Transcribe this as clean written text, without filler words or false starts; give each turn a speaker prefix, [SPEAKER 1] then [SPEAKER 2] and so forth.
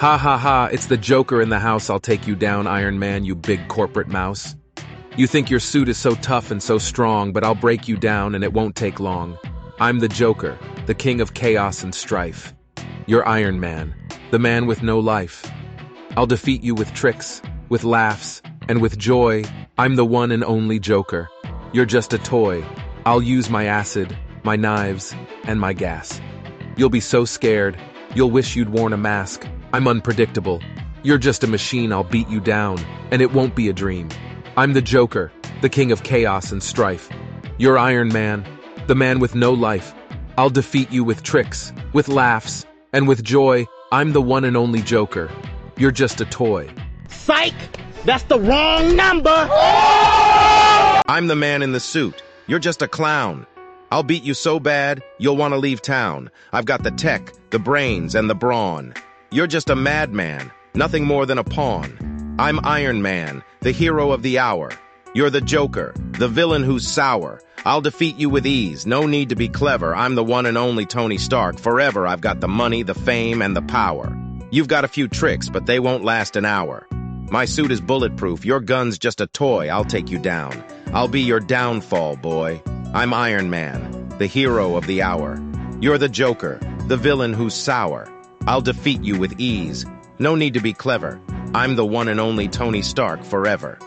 [SPEAKER 1] Ha ha ha, it's the Joker in the house. I'll take you down, Iron Man, you big corporate mouse. You think your suit is so tough and so strong, but I'll break you down and it won't take long. I'm the Joker, the king of chaos and strife. You're Iron Man, the man with no life. I'll defeat you with tricks, with laughs, and with joy. I'm the one and only Joker. You're just a toy. I'll use my acid, my knives, and my gas. You'll be so scared, you'll wish you'd worn a mask. I'm unpredictable. You're just a machine. I'll beat you down, and it won't be a dream. I'm the Joker, the king of chaos and strife. You're Iron Man, the man with no life. I'll defeat you with tricks, with laughs, and with joy. I'm the one and only Joker. You're just a toy.
[SPEAKER 2] Psych! That's the wrong number!
[SPEAKER 3] I'm the man in the suit. You're just a clown. I'll beat you so bad, you'll want to leave town. I've got the tech, the brains, and the brawn. You're just a madman, nothing more than a pawn. I'm Iron Man, the hero of the hour. You're the Joker, the villain who's sour. I'll defeat you with ease, no need to be clever. I'm the one and only Tony Stark. Forever I've got the money, the fame, and the power. You've got a few tricks, but they won't last an hour. My suit is bulletproof, your gun's just a toy. I'll take you down. I'll be your downfall, boy. I'm Iron Man, the hero of the hour. You're the Joker, the villain who's sour. I'll defeat you with ease. No need to be clever. I'm the one and only Tony Stark forever.